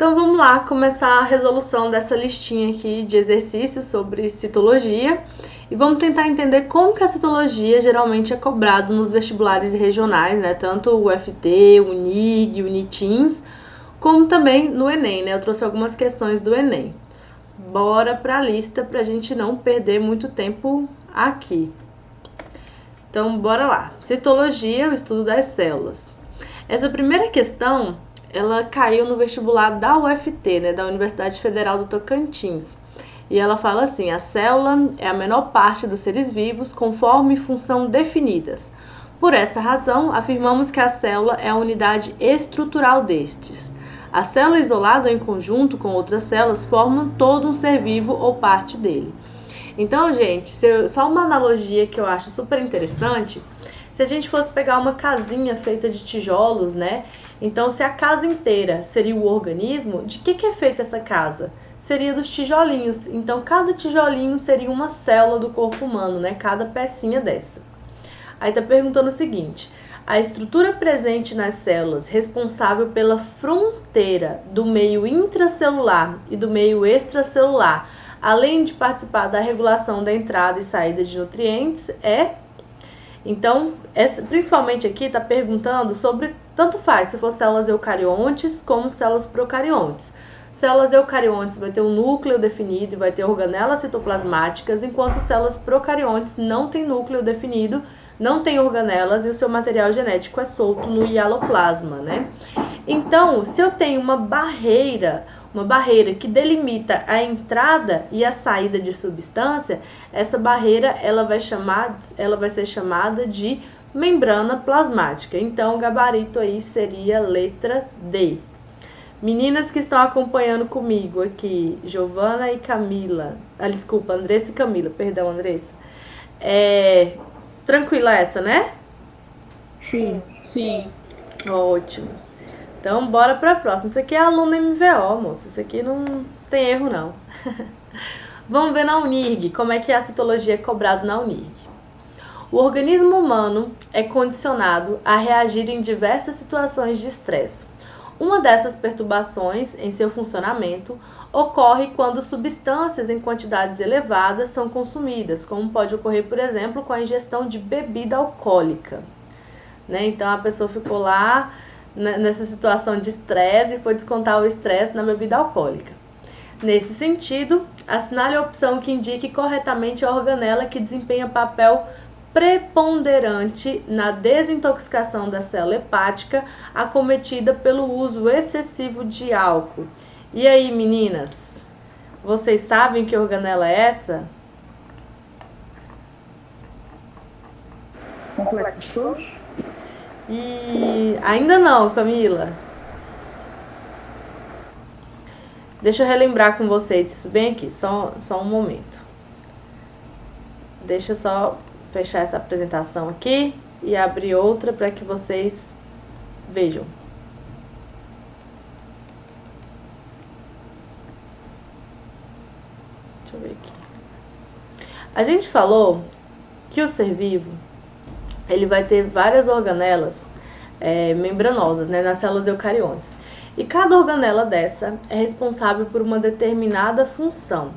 Então vamos lá começar a resolução dessa listinha aqui de exercícios sobre citologia e vamos tentar entender como que a citologia geralmente é cobrado nos vestibulares regionais, né? Tanto o UFT, o UNIG, o UNITINS, como também no Enem, né? Eu trouxe algumas questões do Enem. Bora para a lista para a gente não perder muito tempo aqui. Então bora lá. Citologia, o estudo das células. Essa primeira questão ela caiu no vestibular da UFT, né, da Universidade Federal do Tocantins. E ela fala assim: a célula é a menor parte dos seres vivos com forma e função definidas. Por essa razão, afirmamos que a célula é a unidade estrutural destes. A célula isolada ou em conjunto com outras células formam todo um ser vivo ou parte dele. Então, gente, só uma analogia que eu acho super interessante. Se a gente fosse pegar uma casinha feita de tijolos, né? Então, se a casa inteira seria o organismo, de que é feita essa casa? Seria dos tijolinhos. Então, cada tijolinho seria uma célula do corpo humano, né? Cada pecinha dessa. Aí tá perguntando o seguinte: a estrutura presente nas células responsável pela fronteira do meio intracelular e do meio extracelular, além de participar da regulação da entrada e saída de nutrientes, é... Então, principalmente aqui está perguntando sobre, tanto faz, se for células eucariontes como células procariontes. Células eucariontes vai ter um núcleo definido e vai ter organelas citoplasmáticas, enquanto células procariontes não tem núcleo definido, não tem organelas e o seu material genético é solto no hialoplasma, né? Então, se eu tenho uma barreira que delimita a entrada e a saída de substância, essa barreira ela vai ser chamada de membrana plasmática. Então, o gabarito aí seria letra D. Meninas que estão acompanhando comigo aqui, Giovana e Camila. Desculpa, Andressa e Camila. Perdão, Andressa. Tranquila essa, né? Sim. Sim. Ótimo. Então, bora para a próxima. Isso aqui é aluno MVO, moça. Isso aqui não tem erro, não. Vamos ver na UNIRG, como é que a citologia é cobrada na UNIRG. O organismo humano é condicionado a reagir em diversas situações de estresse. Uma dessas perturbações em seu funcionamento ocorre quando substâncias em quantidades elevadas são consumidas, como pode ocorrer, por exemplo, com a ingestão de bebida alcoólica. Né? Então, a pessoa ficou lá nessa situação de estresse e foi descontar o estresse na bebida alcoólica. Nesse sentido, assinale a opção que indique corretamente a organela que desempenha papel preponderante na desintoxicação da célula hepática acometida pelo uso excessivo de álcool. E aí, meninas? Vocês sabem que organela é essa? Complexos todos? E ainda não, Camila. Deixa eu relembrar com vocês isso bem aqui, só um momento. Deixa eu só fechar essa apresentação aqui e abrir outra para que vocês vejam. Deixa eu ver aqui. A gente falou que o ser vivo ele vai ter várias organelas membranosas, né, nas células eucariontes. E cada organela dessa é responsável por uma determinada função.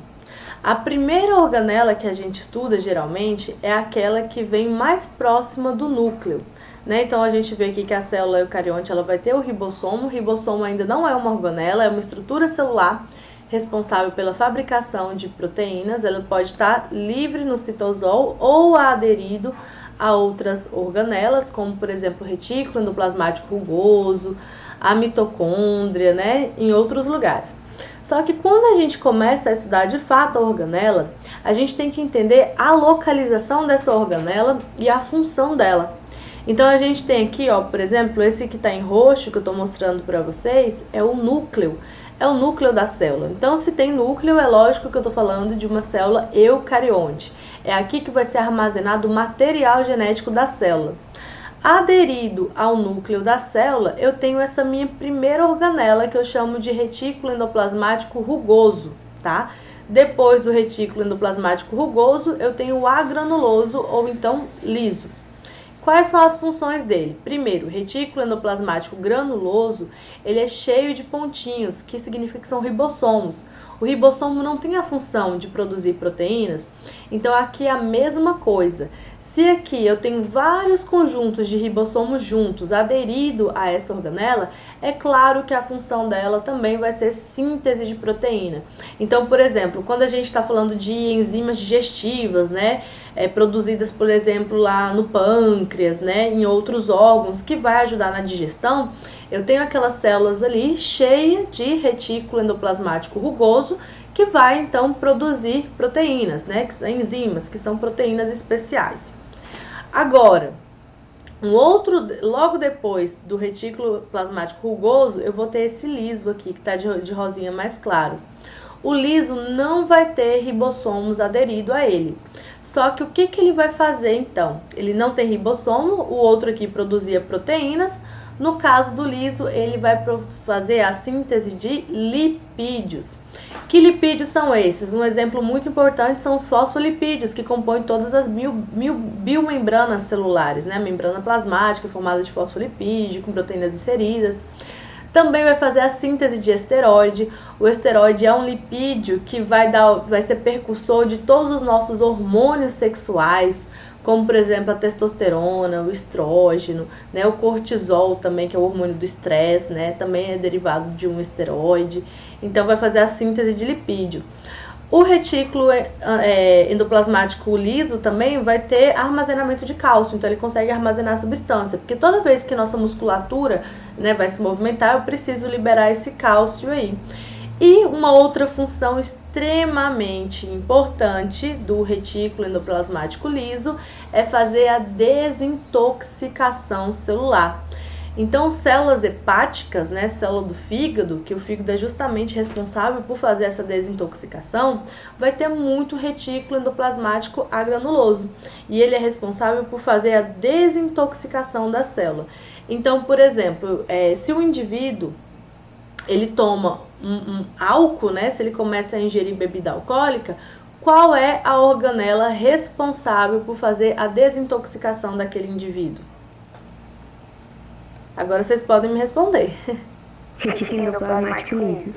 A primeira organela que a gente estuda geralmente é aquela que vem mais próxima do núcleo, né? Então a gente vê aqui que a célula eucarionte ela vai ter o ribossomo. O ribossomo ainda não é uma organela, é uma estrutura celular responsável pela fabricação de proteínas. Ela pode estar livre no citosol ou aderido a outras organelas, como por exemplo o retículo endoplasmático rugoso, a mitocôndria, né, em outros lugares. Só que quando a gente começa a estudar de fato a organela, a gente tem que entender a localização dessa organela e a função dela. Então a gente tem aqui, ó, por exemplo, esse que está em roxo que eu estou mostrando para vocês é o núcleo. É o núcleo da célula. Então, se tem núcleo, é lógico que eu estou falando de uma célula eucarionte. É aqui que vai ser armazenado o material genético da célula. Aderido ao núcleo da célula, eu tenho essa minha primeira organela que eu chamo de retículo endoplasmático rugoso, tá? Depois do retículo endoplasmático rugoso, eu tenho o agranuloso ou então liso. Quais são as funções dele? Primeiro, o retículo endoplasmático granuloso, ele é cheio de pontinhos, que significa que são ribossomos. O ribossomo não tem a função de produzir proteínas, então aqui é a mesma coisa. Se aqui eu tenho vários conjuntos de ribossomos juntos, aderido a essa organela, é claro que a função dela também vai ser síntese de proteína. Então, por exemplo, quando a gente está falando de enzimas digestivas, né, produzidas, por exemplo, lá no pâncreas, né, em outros órgãos, que vai ajudar na digestão, eu tenho aquelas células ali cheias de retículo endoplasmático rugoso, que vai então produzir proteínas, né, que são enzimas, que são proteínas especiais. Agora, logo depois do retículo plasmático rugoso, eu vou ter esse liso aqui, que está de rosinha mais claro. O liso não vai ter ribossomos aderido a ele. Só que o que ele vai fazer então? Ele não tem ribossomo, o outro aqui produzia proteínas. No caso do liso, ele vai fazer a síntese de lipídios. Que lipídios são esses? Um exemplo muito importante são os fosfolipídios, que compõem todas as biomembranas celulares, né? A membrana plasmática formada de fosfolipídio, com proteínas inseridas. Também vai fazer a síntese de esteroide. O esteroide é um lipídio que vai ser precursor de todos os nossos hormônios sexuais, como por exemplo a testosterona, o estrógeno, né, o cortisol também, que é o hormônio do estresse, né, também é derivado de um esteroide. Então vai fazer a síntese de lipídio. O retículo endoplasmático liso também vai ter armazenamento de cálcio, então ele consegue armazenar substância, porque toda vez que nossa musculatura, né, vai se movimentar, eu preciso liberar esse cálcio aí. E uma outra função extremamente importante do retículo endoplasmático liso é fazer a desintoxicação celular. Então, células hepáticas, né, célula do fígado, que o fígado é justamente responsável por fazer essa desintoxicação, vai ter muito retículo endoplasmático agranuloso. E ele é responsável por fazer a desintoxicação da célula. Então, por exemplo, se o indivíduo ele toma um álcool, né, se ele começa a ingerir bebida alcoólica, qual é a organela responsável por fazer a desintoxicação daquele indivíduo? Agora vocês podem me responder. Retículo endoplasmático liso.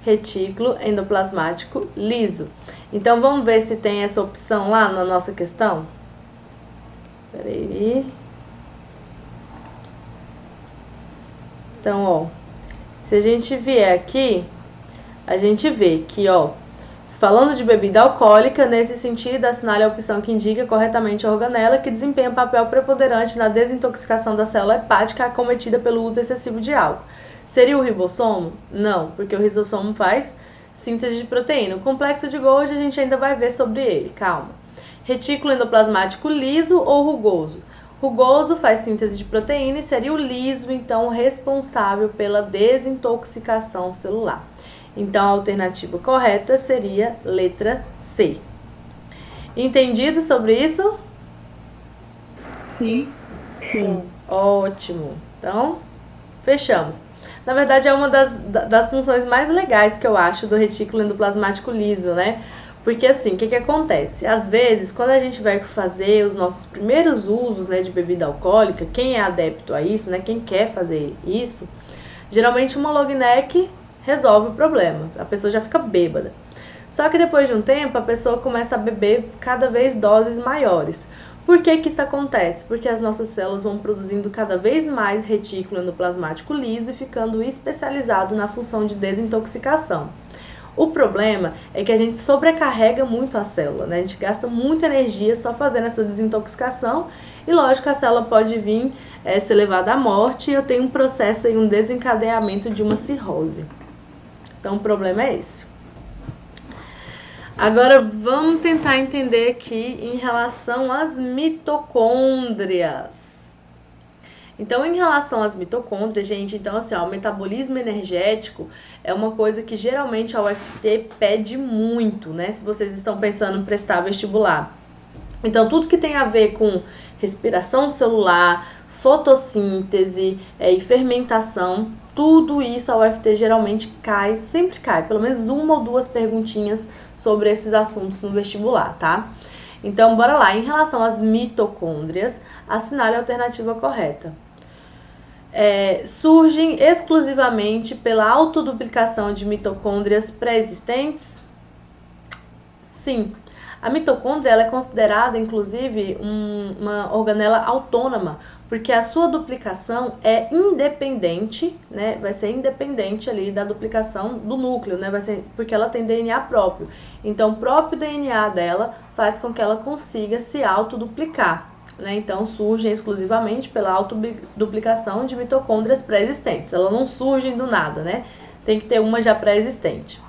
Retículo endoplasmático liso. Então vamos ver se tem essa opção lá na nossa questão? Peraí. Então, ó, se a gente vier aqui, a gente vê que, ó, falando de bebida alcoólica, nesse sentido, assinale a opção que indica corretamente a organela que desempenha papel preponderante na desintoxicação da célula hepática acometida pelo uso excessivo de álcool. Seria o ribossomo? Não, porque o ribossomo faz síntese de proteína. O complexo de Golgi a gente ainda vai ver sobre ele, calma. Retículo endoplasmático liso ou rugoso? Rugoso faz síntese de proteína e seria o liso, então, responsável pela desintoxicação celular. Então, a alternativa correta seria letra C. Entendido sobre isso? Sim. Sim. Ótimo. Então, fechamos. Na verdade, é uma das funções mais legais que eu acho do retículo endoplasmático liso, né? Porque assim, o que acontece? Às vezes, quando a gente vai fazer os nossos primeiros usos, né, de bebida alcoólica, quem é adepto a isso, né, quem quer fazer isso, geralmente uma long neck resolve o problema, a pessoa já fica bêbada. Só que depois de um tempo, a pessoa começa a beber cada vez doses maiores. Por que isso acontece? Porque as nossas células vão produzindo cada vez mais retículo endoplasmático liso e ficando especializado na função de desintoxicação. O problema é que a gente sobrecarrega muito a célula, né? A gente gasta muita energia só fazendo essa desintoxicação e, lógico, a célula pode vir ser levada à morte e eu tenho um processo aí, um desencadeamento de uma cirrose. Então, o problema é esse. Agora, vamos tentar entender aqui em relação às mitocôndrias. Então, em relação às mitocôndrias, gente, então assim, ó, o metabolismo energético é uma coisa que geralmente a UFT pede muito, né? Se vocês estão pensando em prestar vestibular. Então, tudo que tem a ver com respiração celular, fotossíntese e fermentação, tudo isso a UFT geralmente cai, sempre cai, pelo menos uma ou duas perguntinhas sobre esses assuntos no vestibular, tá? Então, bora lá. Em relação às mitocôndrias, assinale a alternativa correta. Surgem exclusivamente pela autoduplicação de mitocôndrias pré-existentes? Sim. A mitocôndria ela é considerada, inclusive, uma organela autônoma, porque a sua duplicação é independente, né? Vai ser independente ali da duplicação do núcleo, né? Vai ser porque ela tem DNA próprio. Então, o próprio DNA dela faz com que ela consiga se autoduplicar, né? Então, surgem exclusivamente pela autoduplicação de mitocôndrias pré-existentes. Elas não surgem do nada, né? Tem que ter uma já pré-existente.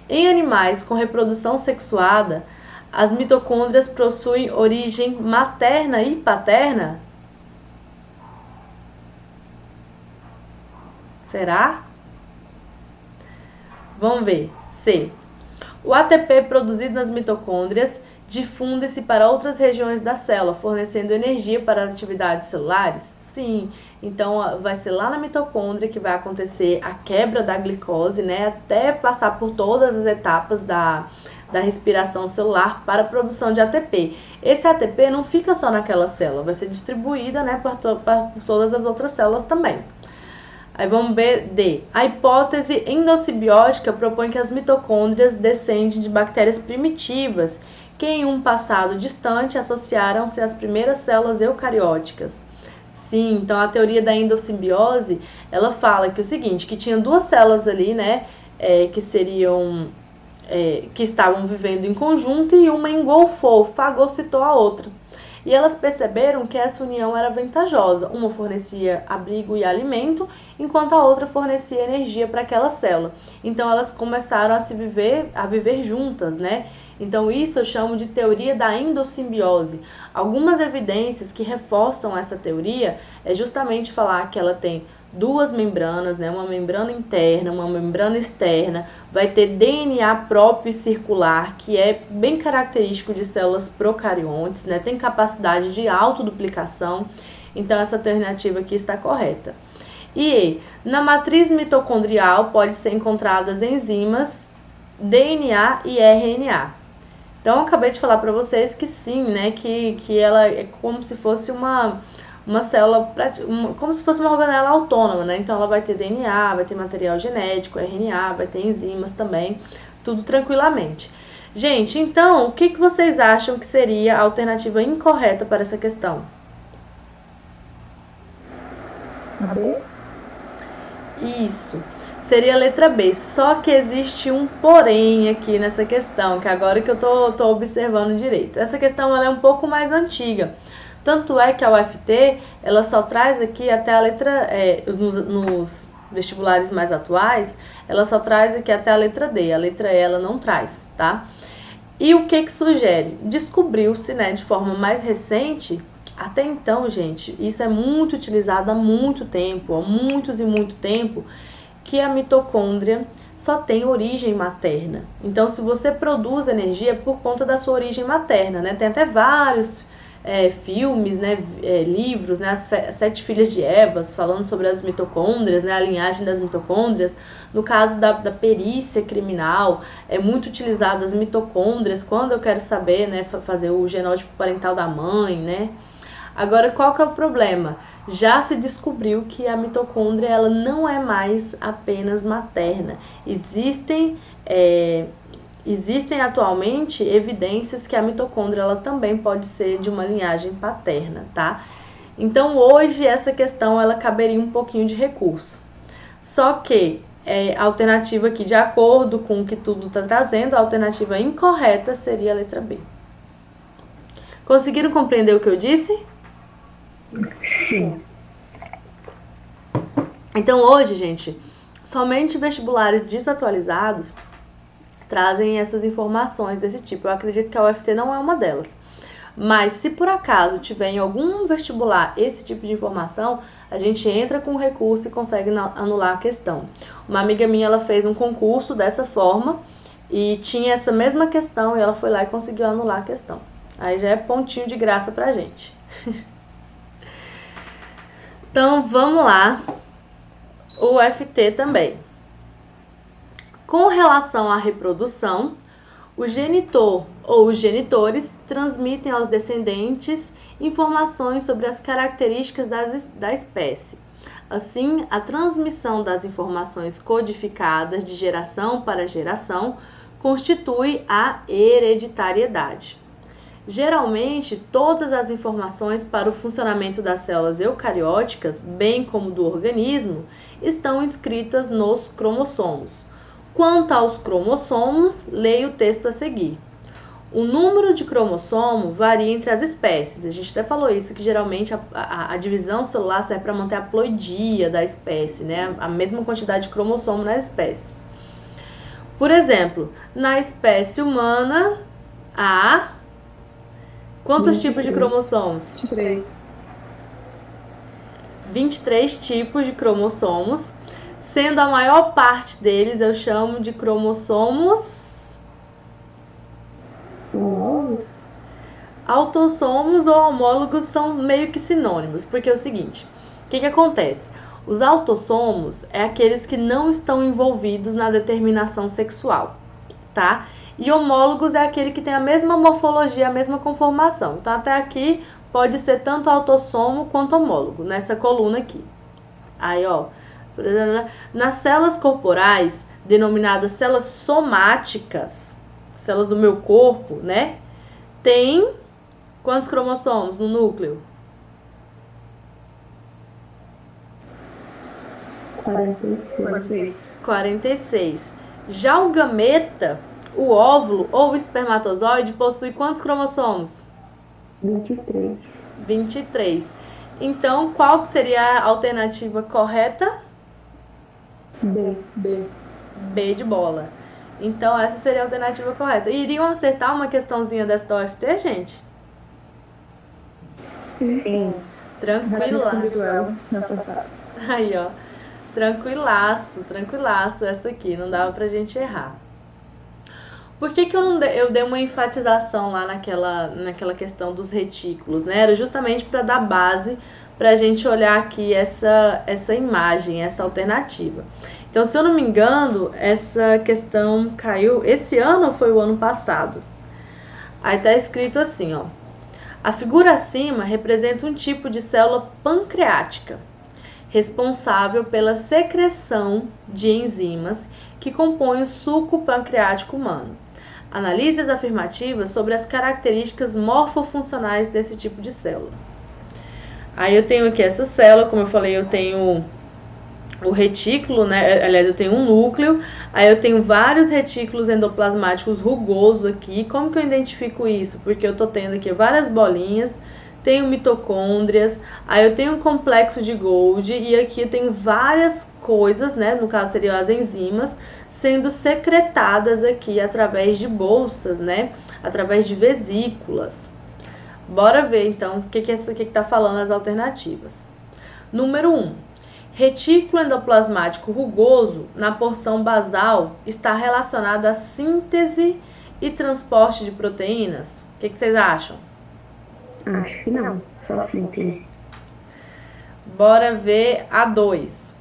Em animais com reprodução sexuada, as mitocôndrias possuem origem materna e paterna? Será? Vamos ver. C. O ATP produzido nas mitocôndrias difunde-se para outras regiões da célula, fornecendo energia para as atividades celulares? Sim. Então, vai ser lá na mitocôndria que vai acontecer a quebra da glicose, né? Até passar por todas as etapas da respiração celular para a produção de ATP. Esse ATP não fica só naquela célula, vai ser distribuída, né, por todas as outras células também. Aí vamos ver D. A hipótese endossimbiótica propõe que as mitocôndrias descendem de bactérias primitivas que em um passado distante associaram-se às primeiras células eucarióticas. Sim, então a teoria da endossimbiose, ela fala que o seguinte, que tinha duas células ali, né, que estavam vivendo em conjunto e uma engolfou, fagocitou a outra. E elas perceberam que essa união era vantajosa. Uma fornecia abrigo e alimento, enquanto a outra fornecia energia para aquela célula. Então elas começaram a viver juntas, né? Então isso eu chamo de teoria da endossimbiose. Algumas evidências que reforçam essa teoria é justamente falar que ela tem duas membranas, né? Uma membrana interna, uma membrana externa, vai ter DNA próprio e circular, que é bem característico de células procariontes, né? Tem capacidade de autoduplicação, então essa alternativa aqui está correta. E na matriz mitocondrial pode ser encontradas enzimas, DNA e RNA. Então, eu acabei de falar para vocês que sim, né? Que ela é como se fosse uma célula, como se fosse uma organela autônoma, né? Então ela vai ter DNA, vai ter material genético, RNA, vai ter enzimas também, tudo tranquilamente. Gente, então, o que vocês acham que seria a alternativa incorreta para essa questão? A B? Isso, seria a letra B, só que existe um porém aqui nessa questão, que agora que eu tô observando direito. Essa questão ela é um pouco mais antiga. Tanto é que a UFT, ela só traz aqui até a letra, nos vestibulares mais atuais, ela só traz aqui até a letra D, a letra E ela não traz, tá? E o que sugere? Descobriu-se, né, de forma mais recente, até então, gente, isso é muito utilizado há muito tempo, há muitos e muito tempo, que a mitocôndria só tem origem materna. Então, se você produz energia é por conta da sua origem materna, né? Tem até vários filmes, né, livros, né, as 7 filhas de Evas, falando sobre as mitocôndrias, né, a linhagem das mitocôndrias. No caso da perícia criminal, é muito utilizado as mitocôndrias quando eu quero saber, né, fazer o genótipo parental da mãe, né. Agora, qual que é o problema? Já se descobriu que a mitocôndria ela não é mais apenas materna. Existem atualmente evidências que a mitocôndria ela também pode ser de uma linhagem paterna, tá? Então, hoje, essa questão ela caberia um pouquinho de recurso. Só que a alternativa aqui, de acordo com o que tudo está trazendo, a alternativa incorreta seria a letra B. Conseguiram compreender o que eu disse? Sim. Então, hoje, gente, somente vestibulares desatualizados trazem essas informações desse tipo. Eu acredito que a UFT não é uma delas. Mas se por acaso tiver em algum vestibular esse tipo de informação, a gente entra com recurso e consegue anular a questão. Uma amiga minha, ela fez um concurso dessa forma e tinha essa mesma questão e ela foi lá e conseguiu anular a questão. Aí já é pontinho de graça pra gente. Então, vamos lá. O UFT também. Com relação à reprodução, O genitor ou os genitores transmitem aos descendentes informações sobre as características da espécie. Assim, a transmissão das informações codificadas de geração para geração constitui a hereditariedade. Geralmente, todas as informações para o funcionamento das células eucarióticas, bem como do organismo, estão inscritas nos cromossomos. Quanto aos cromossomos, leia o texto a seguir. O número de cromossomo varia entre as espécies. A gente até falou isso, que geralmente a divisão celular serve para manter a ploidia da espécie, né? A mesma quantidade de cromossomo na espécie. Por exemplo, na espécie humana, há quantos tipos de cromossomos? 23. 23 tipos de cromossomos, sendo a maior parte deles eu chamo de cromossomos autossomos ou homólogos, são meio que sinônimos, porque é o seguinte, o que acontece? Os autossomos é aqueles que não estão envolvidos na determinação sexual, tá? E homólogos é aquele que tem a mesma morfologia, a mesma conformação. Então até aqui pode ser tanto autossomo quanto homólogo, nessa coluna aqui. Aí, ó, nas células corporais, denominadas células somáticas, células do meu corpo, né? Tem quantos cromossomos no núcleo? 46. 46. Já o gameta, o óvulo ou o espermatozoide possui quantos cromossomos? 23. 23. Então, qual que seria a alternativa correta? B. B de bola. Então, essa seria a alternativa correta. Iriam acertar uma questãozinha dessa da UFT, gente? Sim. Tranquilaço. Nossa, Aí, ó. Tranquilaço essa aqui. Não dava pra gente errar. Por que eu dei uma enfatização lá naquela questão dos retículos, né? Era justamente para dar base para a gente olhar aqui essa imagem, essa alternativa. Então, se eu não me engano, essa questão caiu esse ano ou foi o ano passado? Aí tá escrito assim, ó. A figura acima representa um tipo de célula pancreática, responsável pela secreção de enzimas que compõem o suco pancreático humano. Analise as afirmativas sobre as características morfofuncionais desse tipo de célula. Aí eu tenho aqui essa célula, como eu falei, eu tenho o retículo, né? Aliás, eu tenho um núcleo, aí eu tenho vários retículos endoplasmáticos rugosos aqui. Como que eu identifico isso? Porque eu tô tendo aqui várias bolinhas, tenho mitocôndrias, aí eu tenho um complexo de Golgi e aqui eu tenho várias coisas, né? No caso seriam as enzimas, sendo secretadas aqui através de bolsas, né? Através de vesículas. Bora ver então o que tá falando as alternativas. Número 1. Retículo endoplasmático rugoso na porção basal está relacionado à síntese e transporte de proteínas? O que vocês acham? Acho que não, só síntese. Bora ver a 2.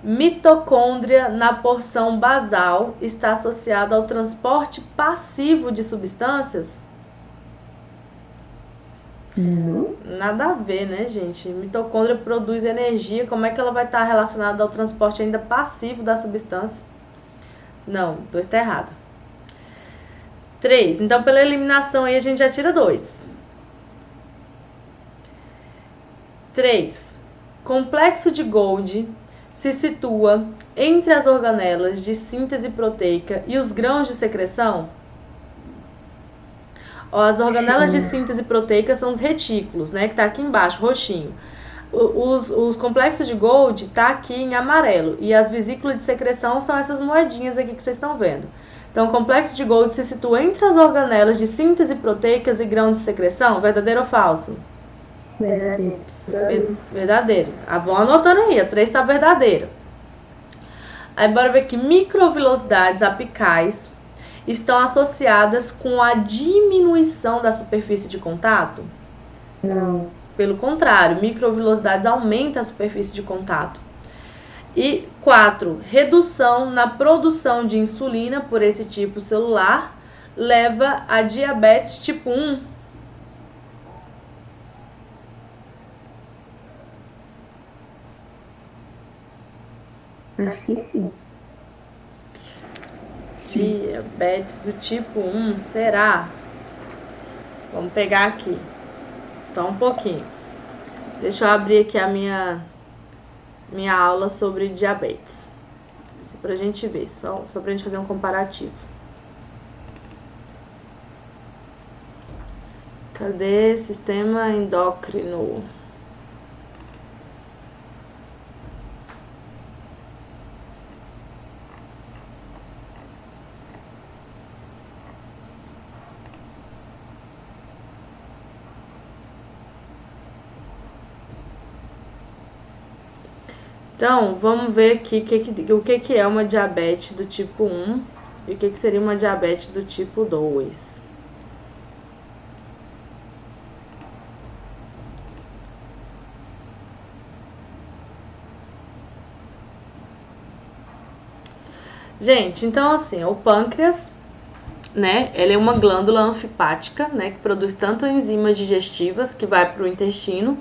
Mitocôndria na porção basal está associada ao transporte passivo de substâncias? Não. Nada a ver, né, gente? Mitocôndria produz energia, como é que ela vai estar relacionada ao transporte ainda passivo da substância? Não, 2 tá errado. 3. Então, pela eliminação aí, a gente já tira 2. 3. Complexo de Golgi se situa entre as organelas de síntese proteica e os grãos de secreção? Ó, as organelas de síntese proteica são os retículos, né? Que tá aqui embaixo, roxinho. Os complexos de Golgi tá aqui em amarelo. E as vesículas de secreção são essas moedinhas aqui que vocês estão vendo. Então, o complexo de Golgi se situa entre as organelas de síntese proteicas e grãos de secreção? Verdadeiro ou falso? Verdadeiro. Verdadeiro. Vão anotando aí, a 3 tá verdadeiro. Aí bora ver que microvilosidades apicais estão associadas com a diminuição da superfície de contato? Não. Pelo contrário, microvilosidades aumentam a superfície de contato. E 4, redução na produção de insulina por esse tipo celular leva a diabetes tipo 1? Acho que sim. Diabetes do tipo 1, será? Vamos pegar aqui. Só um pouquinho. Deixa eu abrir aqui a minha aula sobre diabetes. Só pra gente ver, só pra gente fazer um comparativo. Cadê? Sistema endócrino. Então, vamos ver aqui o que é uma diabetes do tipo 1 e o que seria uma diabetes do tipo 2. Gente, então assim, o pâncreas, né, ele é uma glândula anfipática, né, que produz tanto enzimas digestivas, que vai para o intestino,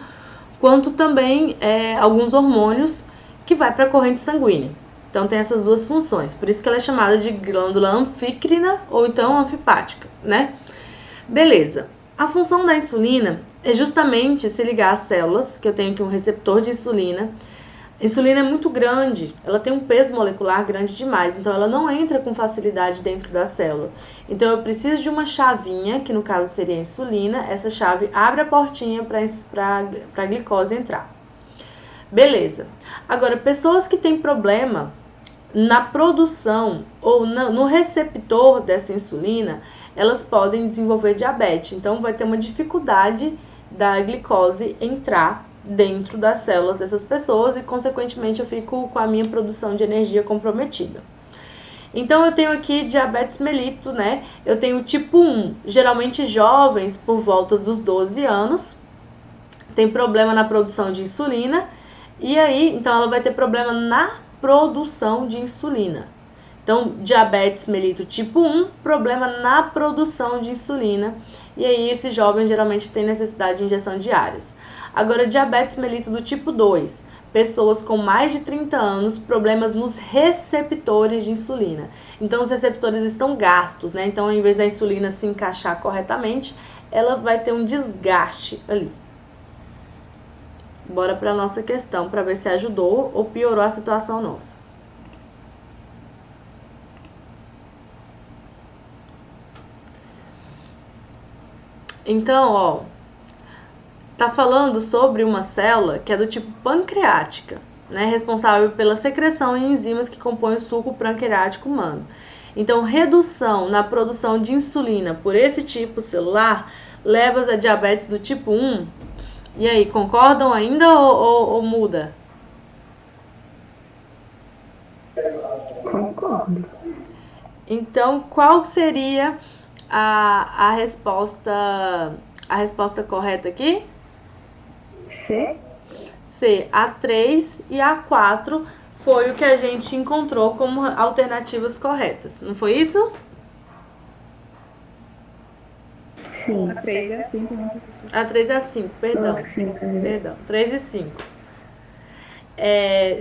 quanto também alguns hormônios que vai para a corrente sanguínea. Então tem essas duas funções, por isso que ela é chamada de glândula anfícrina ou então anfipática, né? Beleza. A função da insulina é justamente se ligar às células, que eu tenho aqui um receptor de insulina. A insulina é muito grande, ela tem um peso molecular grande demais, então ela não entra com facilidade dentro da célula. Então eu preciso de uma chavinha, que no caso seria a insulina, essa chave abre a portinha para a glicose entrar. Beleza. Agora, pessoas que têm problema na produção ou no receptor dessa insulina, elas podem desenvolver diabetes. Então vai ter uma dificuldade da glicose entrar dentro das células dessas pessoas e, consequentemente, eu fico com a minha produção de energia comprometida. Então, eu tenho aqui diabetes mellitus, né? Eu tenho tipo 1, geralmente jovens por volta dos 12 anos, tem problema na produção de insulina, e aí, então, ela vai ter problema na produção de insulina. Então, diabetes mellitus tipo 1, problema na produção de insulina, e aí esses jovens geralmente têm necessidade de injeção diárias. Agora, diabetes mellitus do tipo 2, pessoas com mais de 30 anos, problemas nos receptores de insulina. Então, os receptores estão gastos, né? Então, ao invés da insulina se encaixar corretamente, ela vai ter um desgaste ali. Bora para a nossa questão, para ver se ajudou ou piorou a situação nossa. Então, ó, tá falando sobre uma célula que é do tipo pancreática, né, responsável pela secreção em enzimas que compõem o suco pancreático humano. Então, redução na produção de insulina por esse tipo celular leva a diabetes do tipo 1. E aí, concordam ainda ou muda? Concordo. Então, qual seria a resposta correta aqui? C? C, A3 e A4 foi o que a gente encontrou como alternativas corretas. Não foi isso? Sim. A 3 é a 5, né, professor? A3 e A5, perdão. Nossa, sim, Perdão, 3 e 5.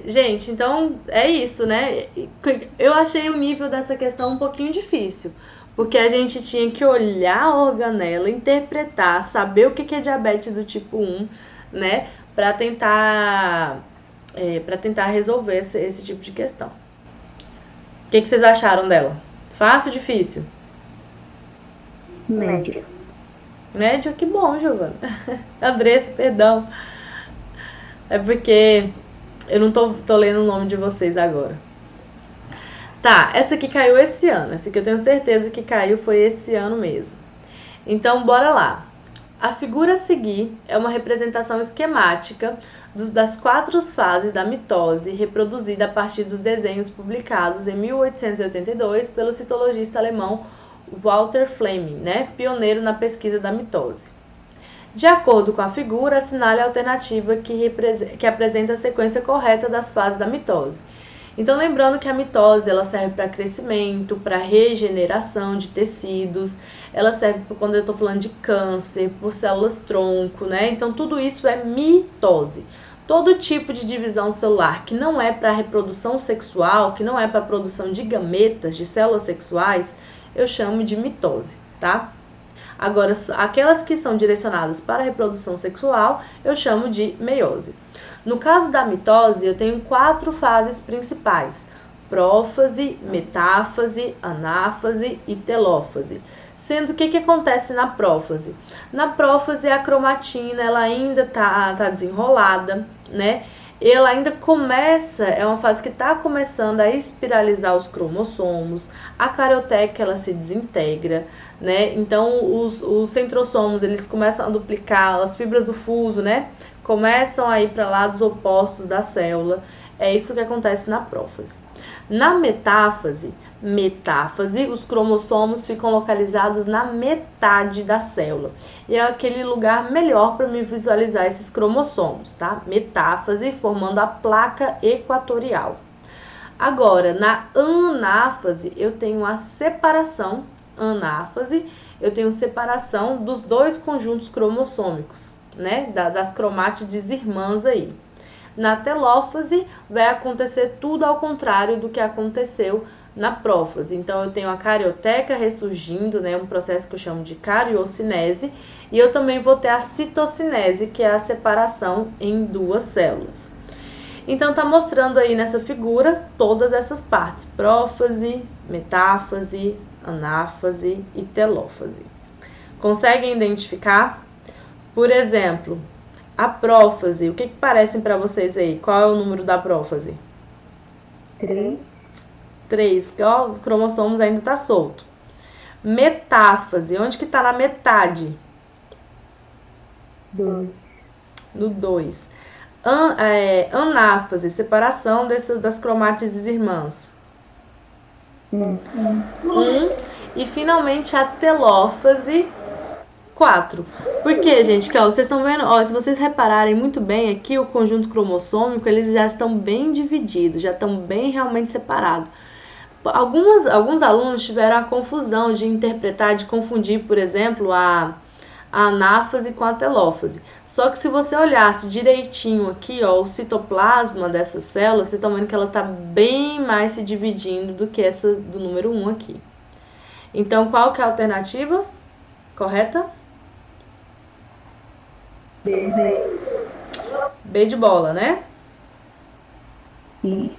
Gente, então é isso, né? Eu achei o nível dessa questão um pouquinho difícil, porque a gente tinha que olhar a organela, interpretar, saber o que é diabetes do tipo 1, né? Para tentar resolver esse tipo de questão. O que vocês acharam dela? Fácil ou difícil? médio. Médio? Que bom, Giovana. Andressa, perdão. É porque eu não tô lendo o nome de vocês agora. Tá, essa aqui caiu esse ano. Essa aqui eu tenho certeza que caiu foi esse ano mesmo. Então, bora lá. A figura a seguir é uma representação esquemática das 4 fases da mitose, reproduzida a partir dos desenhos publicados em 1882 pelo citologista alemão Walter Fleming, né, pioneiro na pesquisa da mitose. De acordo com a figura, assinale a alternativa que apresenta a sequência correta das fases da mitose. Então, lembrando que a mitose ela serve para crescimento, para regeneração de tecidos, ela serve para quando eu estou falando de câncer, por células tronco, né? Então, tudo isso é mitose. Todo tipo de divisão celular que não é para reprodução sexual, que não é para produção de gametas, de células sexuais, eu chamo de mitose, tá? Agora, aquelas que são direcionadas para a reprodução sexual, eu chamo de meiose. No caso da mitose, eu tenho 4 fases principais: prófase, metáfase, anáfase e telófase. Sendo que o que acontece na prófase? Na prófase, a cromatina ela ainda tá desenrolada, né? Ela ainda começa, é uma fase que está começando a espiralizar os cromossomos, a carioteca ela se desintegra, né? Então os centrossomos eles começam a duplicar, as fibras do fuso, né? Começam a ir para lados opostos da célula. É isso que acontece na prófase. Na metáfase, os cromossomos ficam localizados na metade da célula. E é aquele lugar melhor para me visualizar esses cromossomos, tá? Metáfase, formando a placa equatorial. Agora, na anáfase, eu tenho a separação, eu tenho separação dos 2 conjuntos cromossômicos, né? Das cromátides irmãs aí. Na telófase, vai acontecer tudo ao contrário do que aconteceu na prófase. Então, eu tenho a carioteca ressurgindo, né, um processo que eu chamo de cariocinese, e eu também vou ter a citocinese, que é a separação em 2 células. Então, tá mostrando aí nessa figura todas essas partes: prófase, metáfase, anáfase e telófase. Conseguem identificar? Por exemplo, a prófase, o que parecem para vocês aí? Qual é o número da prófase? 3. 3, ó, os cromossomos ainda tá solto. Metáfase, onde que tá na metade? 2. No 2. Anáfase, separação das cromátides irmãs. 1. 1. E finalmente a telófase, 4. Por quê, gente? Que, ó, vocês estão vendo, ó, se vocês repararem muito bem aqui, o conjunto cromossômico, eles já estão bem divididos, já estão bem realmente separados. Alguns alunos tiveram a confusão de interpretar, de confundir, por exemplo, a anáfase com a telófase. Só que se você olhasse direitinho aqui, ó, o citoplasma dessas células, vocês estão vendo que ela está bem mais se dividindo do que essa do número 1 aqui. Então, qual que é a alternativa correta? B de bola, né? Isso.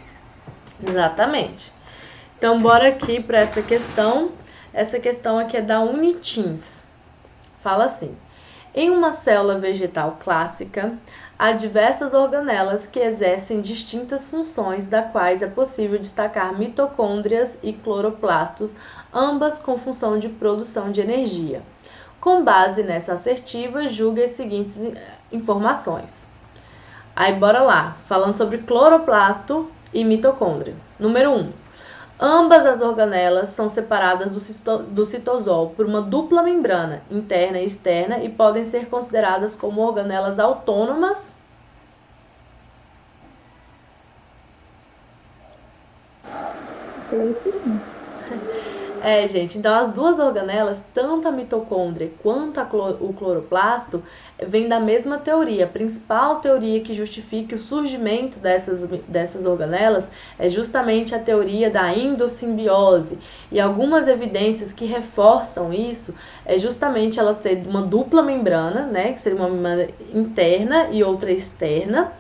Exatamente. Então, bora aqui para essa questão. Essa questão aqui é da Unitins. Fala assim: em uma célula vegetal clássica, há diversas organelas que exercem distintas funções, das quais é possível destacar mitocôndrias e cloroplastos, ambas com função de produção de energia. Com base nessa assertiva, julgue as seguintes informações. Aí, bora lá, falando sobre cloroplasto e mitocôndria. Número 1. Ambas as organelas são separadas do citosol por uma dupla membrana, interna e externa, e podem ser consideradas como organelas autônomas. Eu que sim. Gente, então as 2 organelas, tanto a mitocôndria quanto o cloroplasto, vem da mesma teoria. A principal teoria que justifica o surgimento dessas organelas é justamente a teoria da endossimbiose. E algumas evidências que reforçam isso é justamente ela ter uma dupla membrana, né, que seria uma membrana interna e outra externa.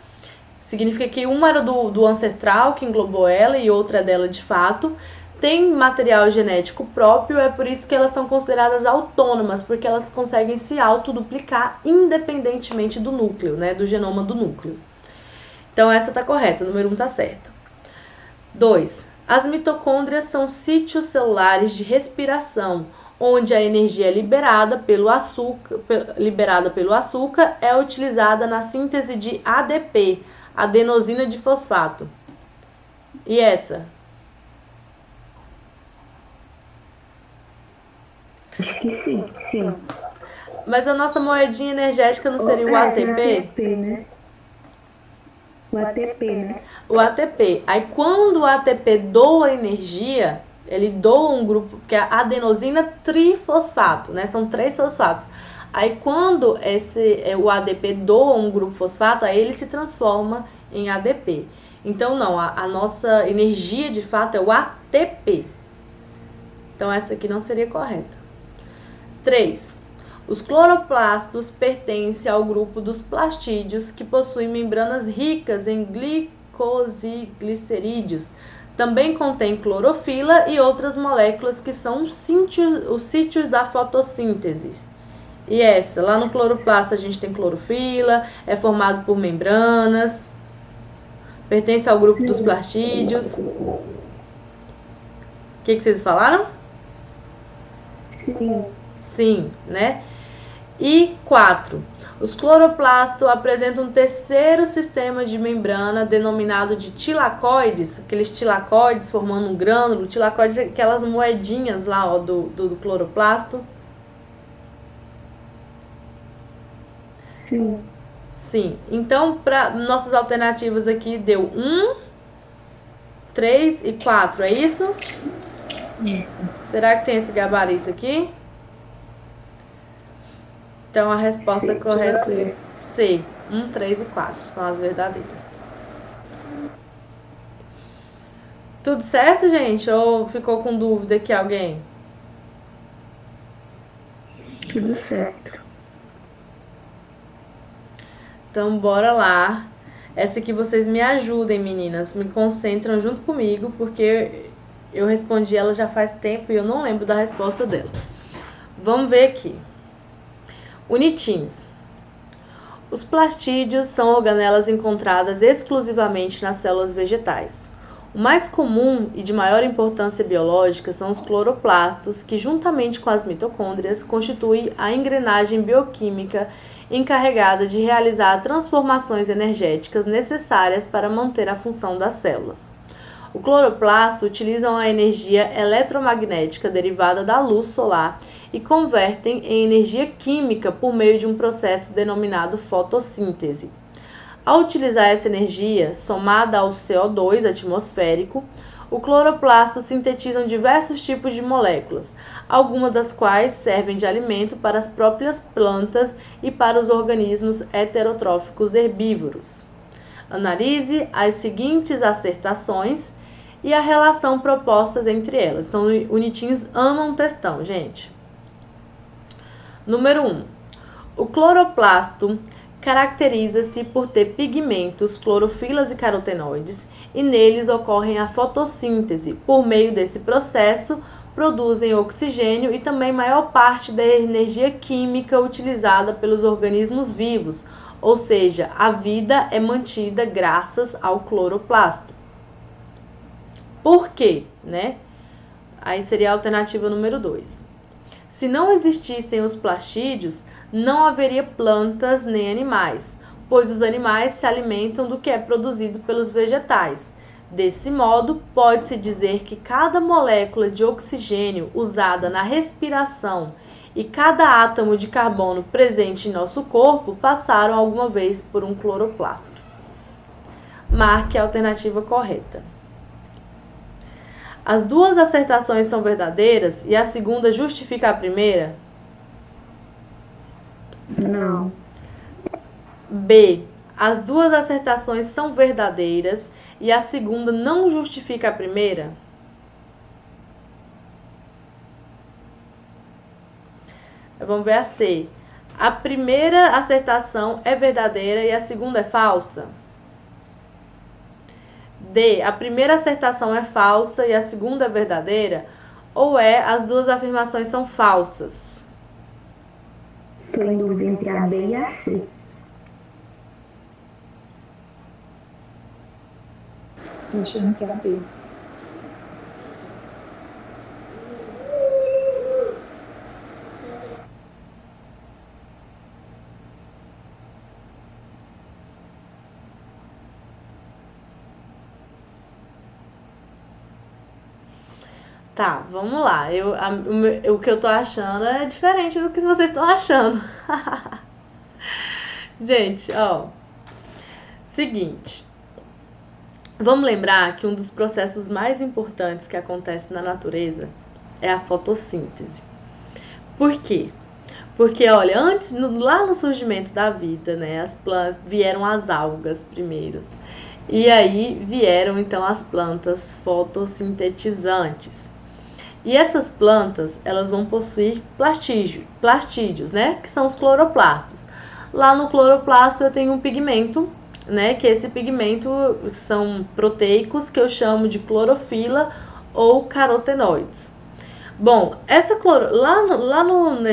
Significa que uma era do ancestral que englobou ela e outra é dela de fato. Tem material genético próprio, é por isso que elas são consideradas autônomas, porque elas conseguem se autoduplicar independentemente do núcleo, né, do genoma do núcleo. Então essa tá correta, o número 1 tá certo. 2. As mitocôndrias são sítios celulares de respiração, onde a energia liberada pelo açúcar é utilizada na síntese de ADP, adenosina de fosfato. E essa? Acho que sim. Sim. Mas a nossa moedinha energética não seria o ATP? ATP, né? O ATP, né? O ATP. Aí quando o ATP doa energia, ele doa um grupo, que é a adenosina trifosfato, né? São 3 fosfatos. Aí quando o ADP doa um grupo fosfato, aí ele se transforma em ADP. Então não, a nossa energia de fato é o ATP. Então essa aqui não seria correta. 3. Os cloroplastos pertencem ao grupo dos plastídeos, que possuem membranas ricas em glicosilglicerídeos. Também contém clorofila e outras moléculas que são os sítios da fotossíntese. E essa, lá no cloroplasto a gente tem clorofila, é formado por membranas, pertence ao grupo dos plastídeos. O que vocês falaram? Sim. Sim, né? E 4. Os cloroplastos apresentam um terceiro sistema de membrana denominado de tilacoides, aqueles tilacoides formando um grânulo. Tilacoides, aquelas moedinhas lá, ó, do cloroplasto. Sim. Sim. Então, para nossas alternativas aqui, deu 1, 3 e 4, é isso? Isso. Será que tem esse gabarito aqui? Então, a resposta correta é C. 1, 3 e 4 são as verdadeiras. Tudo certo, gente? Ou ficou com dúvida aqui alguém? Tudo certo. Então, bora lá. Essa aqui vocês me ajudem, meninas. Me concentram junto comigo, porque eu respondi ela já faz tempo e eu não lembro da resposta dela. Vamos ver aqui. Unitins. Os plastídeos são organelas encontradas exclusivamente nas células vegetais. O mais comum e de maior importância biológica são os cloroplastos, que juntamente com as mitocôndrias constituem a engrenagem bioquímica encarregada de realizar transformações energéticas necessárias para manter a função das células. O cloroplasto utiliza a energia eletromagnética derivada da luz solar e convertem em energia química por meio de um processo denominado fotossíntese. Ao utilizar essa energia, somada ao CO2 atmosférico, o cloroplasto sintetizam diversos tipos de moléculas, algumas das quais servem de alimento para as próprias plantas e para os organismos heterotróficos herbívoros. Analise as seguintes assertações e a relação propostas entre elas. Então, unitins amam textão, gente. Número 1. O cloroplasto caracteriza-se por ter pigmentos, clorofilas e carotenoides, e neles ocorre a fotossíntese. Por meio desse processo, produzem oxigênio e também maior parte da energia química utilizada pelos organismos vivos, ou seja, a vida é mantida graças ao cloroplasto. Por quê, né? Aí seria a alternativa número 2. Se não existissem os plastídeos, não haveria plantas nem animais, pois os animais se alimentam do que é produzido pelos vegetais. Desse modo, pode-se dizer que cada molécula de oxigênio usada na respiração e cada átomo de carbono presente em nosso corpo passaram alguma vez por um cloroplasto. Marque a alternativa correta. As duas assertações são verdadeiras e a segunda justifica a primeira? Não. B. As duas assertações são verdadeiras e a segunda não justifica a primeira? Vamos ver a C. A primeira assertação é verdadeira e a segunda é falsa? D. A primeira assertação é falsa e a segunda é verdadeira? Ou as duas afirmações são falsas? Estou em dúvida entre a B e a C. Estou achando que é a B. Tá, vamos lá. O que eu tô achando é diferente do que vocês estão achando. Gente, ó. Seguinte. Vamos lembrar que um dos processos mais importantes que acontece na natureza é a fotossíntese. Por quê? Porque, olha, antes, lá no surgimento da vida, né, vieram as algas primeiros. E aí vieram, então, as plantas fotossintetizantes. E essas plantas, elas vão possuir plastídeos, né, que são os cloroplastos. Lá no cloroplasto eu tenho um pigmento, né, que esse pigmento são proteicos que eu chamo de clorofila ou carotenoides. Bom,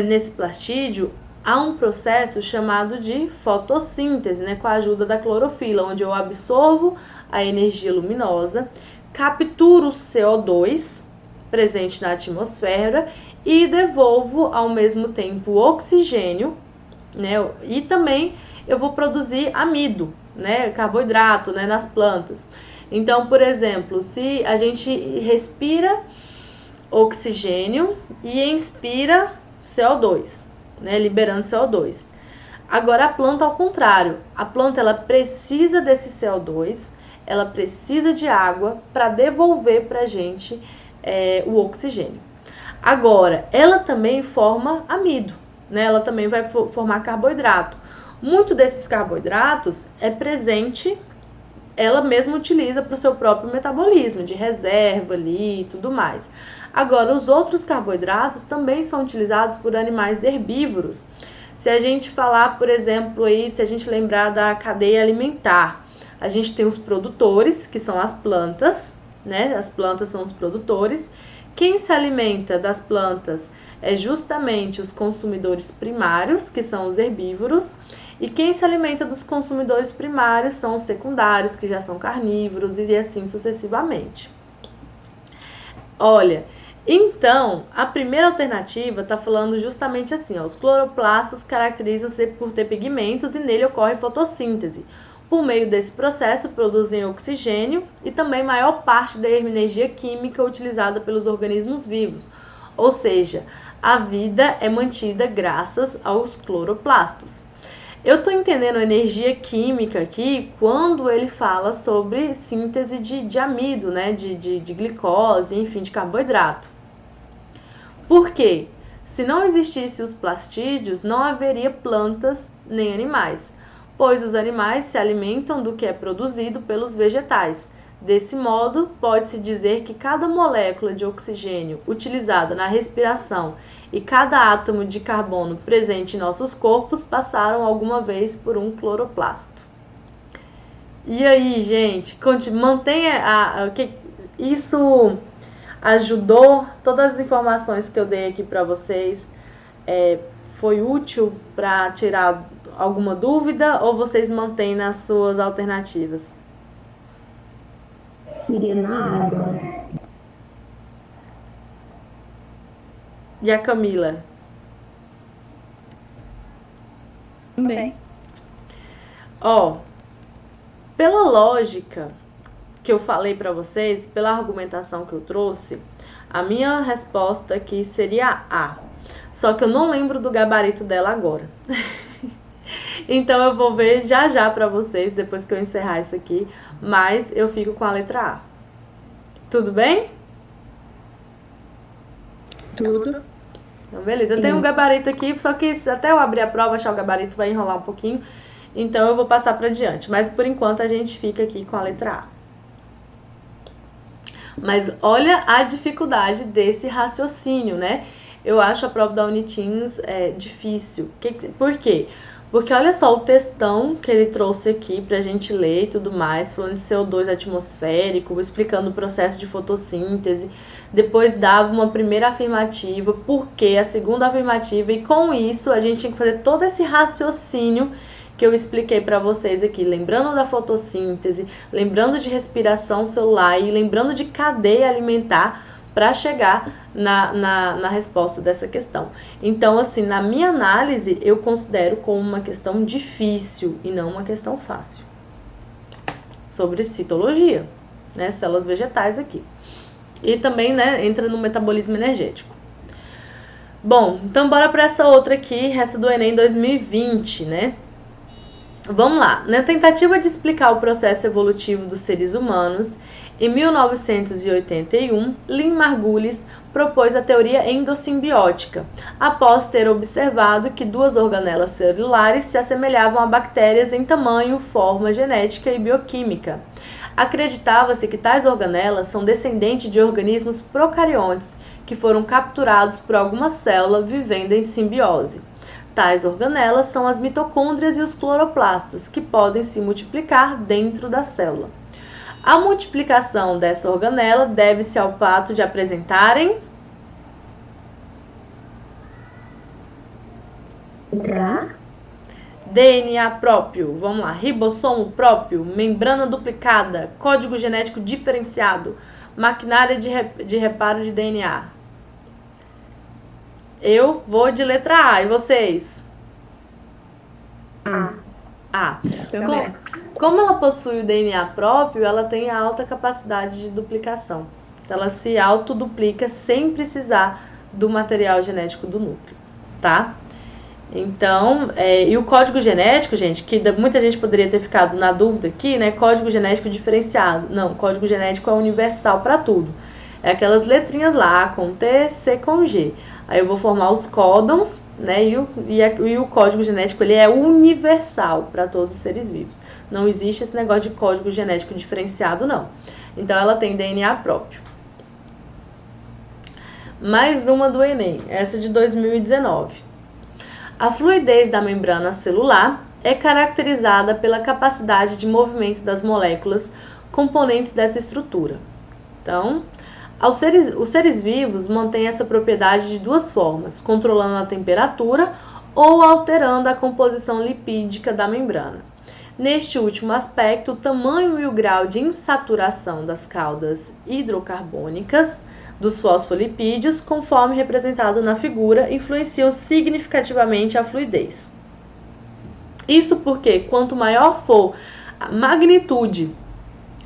nesse plastídeo há um processo chamado de fotossíntese, né, com a ajuda da clorofila, onde eu absorvo a energia luminosa, capturo o CO2 presente na atmosfera e devolvo ao mesmo tempo o oxigênio, né, e também eu vou produzir amido, né, carboidrato, né, nas plantas. Então, por exemplo, se a gente respira oxigênio e inspira CO2, né, liberando CO2. Agora a planta ao contrário, a planta ela precisa desse CO2, ela precisa de água para devolver para a gente o oxigênio. Agora, ela também forma amido, né, ela também vai formar carboidrato. Muito desses carboidratos é presente, ela mesma utiliza para o seu próprio metabolismo, de reserva ali e tudo mais. Agora, os outros carboidratos também são utilizados por animais herbívoros. Se a gente falar, por exemplo, aí, se a gente lembrar da cadeia alimentar, a gente tem os produtores, que são as plantas, né? As plantas são os produtores. Quem se alimenta das plantas é justamente os consumidores primários, que são os herbívoros. E quem se alimenta dos consumidores primários são os secundários, que já são carnívoros, e assim sucessivamente. Olha, então, a primeira alternativa está falando justamente assim, ó, os cloroplastos caracterizam-se por ter pigmentos e nele ocorre fotossíntese. Por meio desse processo, produzem oxigênio e também maior parte da energia química utilizada pelos organismos vivos. Ou seja, a vida é mantida graças aos cloroplastos. Eu estou entendendo a energia química aqui quando ele fala sobre síntese de amido, né? De glicose, enfim, de carboidrato. Por quê? Se não existissem os plastídeos, não haveria plantas nem animais, pois os animais se alimentam do que é produzido pelos vegetais. Desse modo, pode-se dizer que cada molécula de oxigênio utilizada na respiração e cada átomo de carbono presente em nossos corpos passaram alguma vez por um cloroplasto. E aí, gente, mantenha isso ajudou? Todas as informações que eu dei aqui para vocês foi útil para tirar alguma dúvida ou vocês mantêm nas suas alternativas? Iria na água. E a Camila? Também. Ó, pela lógica que eu falei para vocês, pela argumentação que eu trouxe, a minha resposta aqui seria A. Só que eu não lembro do gabarito dela agora. Então eu vou ver já para vocês, depois que eu encerrar isso aqui, mas eu fico com a letra A. Tudo bem? Tudo. Então, beleza. Eu tenho um gabarito aqui, só que até eu abrir a prova, achar o gabarito vai enrolar um pouquinho. Então eu vou passar para diante. Mas por enquanto a gente fica aqui com a letra A. Mas olha a dificuldade desse raciocínio, né? Eu acho a prova da Uniteens difícil. Por quê? Porque olha só o textão que ele trouxe aqui pra gente ler e tudo mais, falando de CO2 atmosférico, explicando o processo de fotossíntese. Depois dava uma primeira afirmativa, por que a segunda afirmativa, e com isso a gente tinha que fazer todo esse raciocínio que eu expliquei para vocês aqui, lembrando da fotossíntese, lembrando de respiração celular e lembrando de cadeia alimentar para chegar na resposta dessa questão. Então, assim, na minha análise, eu considero como uma questão difícil e não uma questão fácil. Sobre citologia, né, células vegetais aqui. E também, né, entra no metabolismo energético. Bom, então bora para essa outra aqui, essa do Enem 2020, né? Vamos lá. Na tentativa de explicar o processo evolutivo dos seres humanos, em 1981, Lynn Margulis propôs a teoria endossimbiótica, após ter observado que duas organelas celulares se assemelhavam a bactérias em tamanho, forma, genética e bioquímica. Acreditava-se que tais organelas são descendentes de organismos procariontes, que foram capturados por alguma célula vivendo em simbiose. Tais organelas são as mitocôndrias e os cloroplastos, que podem se multiplicar dentro da célula. A multiplicação dessa organela deve-se ao fato de apresentarem DNA próprio, vamos lá, ribossomo próprio, membrana duplicada, código genético diferenciado, maquinária de reparo de DNA. Eu vou de letra A, e vocês? A. Como ela possui o DNA próprio, ela tem alta capacidade de duplicação. Ela se autoduplica sem precisar do material genético do núcleo, tá? Então, e o código genético, gente, que muita gente poderia ter ficado na dúvida aqui, né? Código genético diferenciado. Não, código genético é universal para tudo. É aquelas letrinhas lá, A com T, C com G. Aí eu vou formar os códons, né? E o código genético, ele é universal para todos os seres vivos. Não existe esse negócio de código genético diferenciado, não. Então, ela tem DNA próprio. Mais uma do Enem, essa de 2019. A fluidez da membrana celular é caracterizada pela capacidade de movimento das moléculas componentes dessa estrutura. Então, os seres vivos mantêm essa propriedade de duas formas, controlando a temperatura ou alterando a composição lipídica da membrana. Neste último aspecto, o tamanho e o grau de insaturação das caudas hidrocarbônicas dos fosfolipídios, conforme representado na figura, influenciam significativamente a fluidez. Isso porque, quanto maior for a magnitude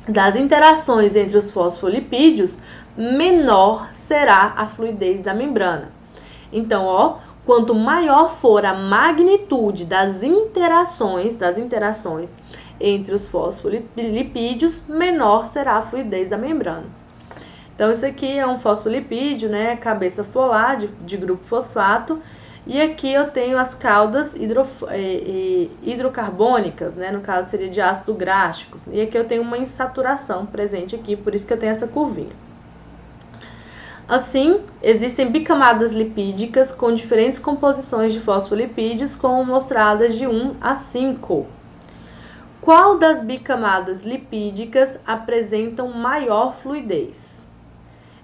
das interações entre os fosfolipídios, menor será a fluidez da membrana. Então, quanto maior for a magnitude das interações entre os fosfolipídios, menor será a fluidez da membrana. Então, isso aqui é um fosfolipídio, né? Cabeça polar de grupo fosfato. E aqui eu tenho as caudas hidrocarbônicas, né? No caso, seria de ácido gráficos. E aqui eu tenho uma insaturação presente aqui, por isso que eu tenho essa curvinha. Assim, existem bicamadas lipídicas com diferentes composições de fosfolipídios, como mostradas de 1 a 5. Qual das bicamadas lipídicas apresentam maior fluidez?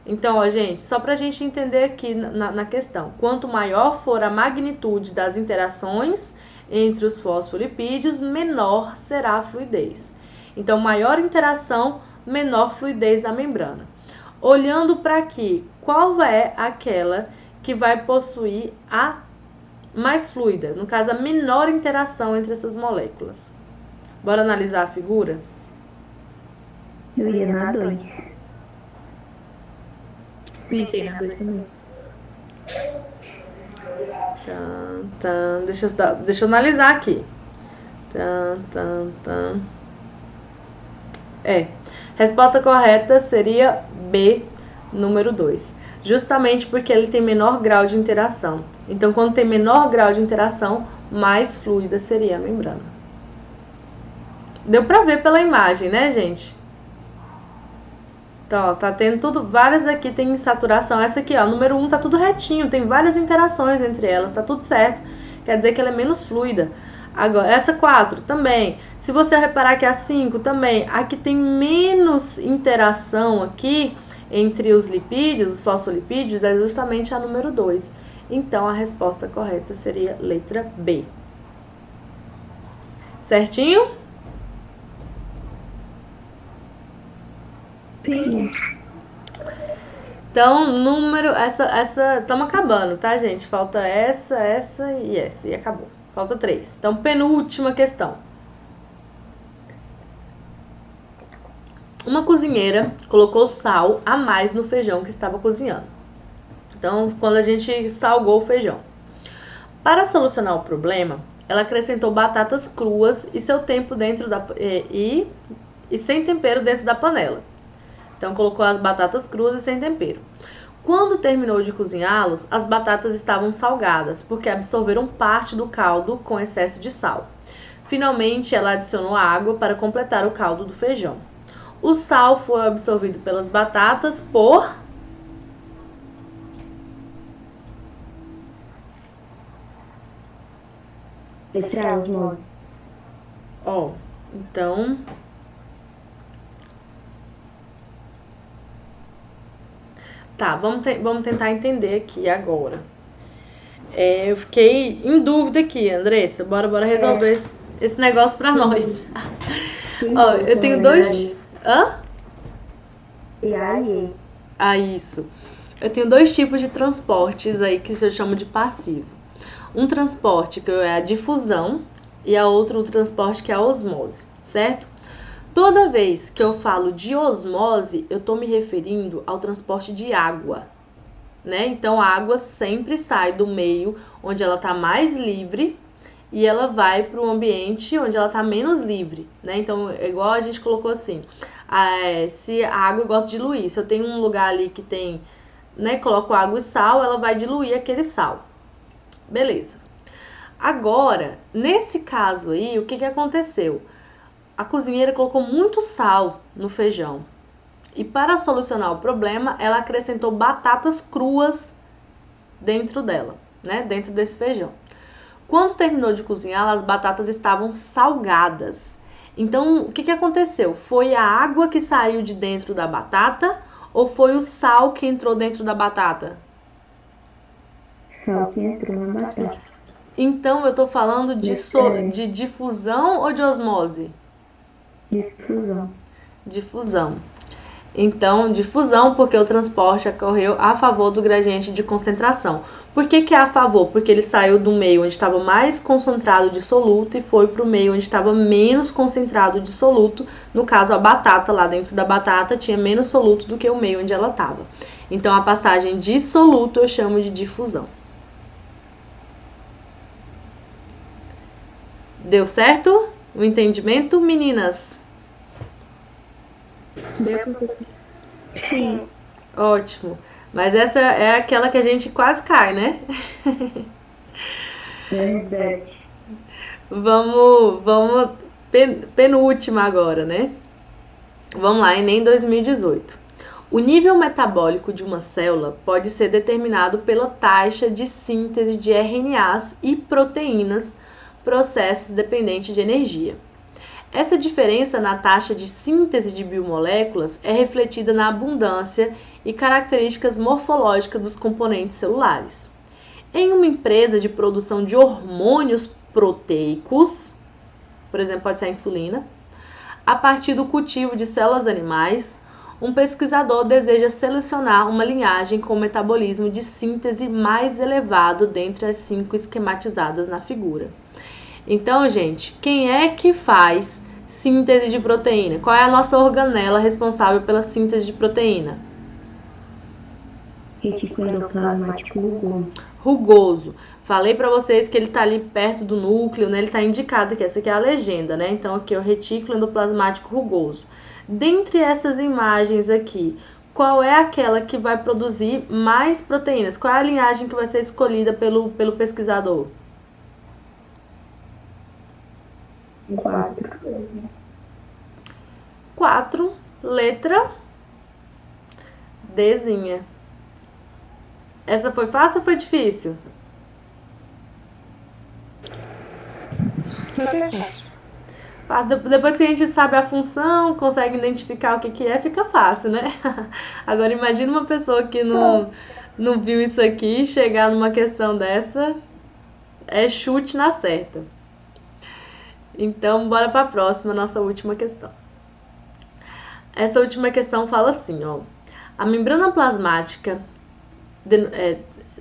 Então, gente, só para a gente entender aqui na questão, quanto maior for a magnitude das interações entre os fosfolipídios, menor será a fluidez. Então, maior interação, menor fluidez da membrana. Olhando para aqui, qual é aquela que vai possuir a mais fluida? No caso, a menor interação entre essas moléculas. Bora analisar a figura? Eu iria na 2. Pensei na 2 também. Deixa eu analisar aqui. Resposta correta seria B, número 2. Justamente porque ele tem menor grau de interação. Então, quando tem menor grau de interação, mais fluida seria a membrana. Deu pra ver pela imagem, né, gente? Então, ó, tá tendo tudo, várias aqui tem saturação. Essa aqui, ó, número 1 tá tudo retinho, tem várias interações entre elas, tá tudo certo. Quer dizer que ela é menos fluida. Agora, essa 4 também. Se você reparar que a 5 também, aqui tem menos interação aqui entre os lipídios, os fosfolipídios, é justamente a número 2. Então, a resposta correta seria letra B. Certinho? Sim. Então, estamos acabando, tá, gente? Falta essa e acabou. Falta 3. Então, penúltima questão. Uma cozinheira colocou sal a mais no feijão que estava cozinhando. Então, quando a gente salgou o feijão. Para solucionar o problema, ela acrescentou batatas cruas e seu tempo dentro da e sem tempero dentro da panela. Então colocou as batatas cruas e sem tempero. Quando terminou de cozinhá-los, as batatas estavam salgadas, porque absorveram parte do caldo com excesso de sal. Finalmente, ela adicionou água para completar o caldo do feijão. O sal foi absorvido pelas batatas por... Letra osmose. Ó, então... Tá, vamos tentar entender aqui agora. Eu fiquei em dúvida aqui, Andressa. Bora resolver esse negócio pra nós. Ó, eu tenho dois... Hã? E aí? Ah, isso. Eu tenho dois tipos de transportes aí que eu chamo de passivo. Um transporte que é a difusão e a outro o transporte que é a osmose, certo? Toda vez que eu falo de osmose, eu estou me referindo ao transporte de água, né? Então, a água sempre sai do meio onde ela está mais livre e ela vai para o ambiente onde ela está menos livre, né? Então, igual a gente colocou assim, se a água eu gosto de diluir, se eu tenho um lugar ali que tem, né, coloco água e sal, ela vai diluir aquele sal. Beleza. Agora, nesse caso aí, o que aconteceu? A cozinheira colocou muito sal no feijão. E para solucionar o problema, ela acrescentou batatas cruas dentro dela, né? Dentro desse feijão. Quando terminou de cozinhar, as batatas estavam salgadas. Então, o que aconteceu? Foi a água que saiu de dentro da batata ou foi o sal que entrou dentro da batata? Sal que entrou na batata. Então, eu tô falando de difusão ou de osmose? Difusão. Difusão. Então, difusão porque o transporte ocorreu a favor do gradiente de concentração. Por que é a favor? Porque ele saiu do meio onde estava mais concentrado de soluto e foi para o meio onde estava menos concentrado de soluto. No caso, a batata, lá dentro da batata, tinha menos soluto do que o meio onde ela estava. Então, a passagem de soluto eu chamo de difusão. Deu certo o entendimento, meninas? Deu, professor? Sim. Ótimo. Mas essa é aquela que a gente quase cai, né? Verdade. Vamos penúltima agora, né? Vamos lá, Enem 2018. O nível metabólico de uma célula pode ser determinado pela taxa de síntese de RNAs e proteínas, processos dependentes de energia. Essa diferença na taxa de síntese de biomoléculas é refletida na abundância e características morfológicas dos componentes celulares. Em uma empresa de produção de hormônios proteicos, por exemplo, pode ser a insulina, a partir do cultivo de células animais, um pesquisador deseja selecionar uma linhagem com metabolismo de síntese mais elevado dentre as 5 esquematizadas na figura. Então, gente, quem é que faz síntese de proteína? Qual é a nossa organela responsável pela síntese de proteína? Retículo endoplasmático rugoso. Rugoso. Falei para vocês que ele tá ali perto do núcleo, né? Ele tá indicado aqui, essa aqui é a legenda, né? Então aqui é o retículo endoplasmático rugoso. Dentre essas imagens aqui, qual é aquela que vai produzir mais proteínas? Qual é a linhagem que vai ser escolhida pelo pesquisador? 4, letra Dzinha. Essa foi fácil ou foi difícil? Foi fácil. Depois que a gente sabe a função, consegue identificar o que é, fica fácil, né? Agora imagina uma pessoa que não viu isso aqui chegar numa questão dessa, é chute na certa. Então, bora para a próxima, nossa última questão. Essa última questão fala assim, ó. A membrana plasmática,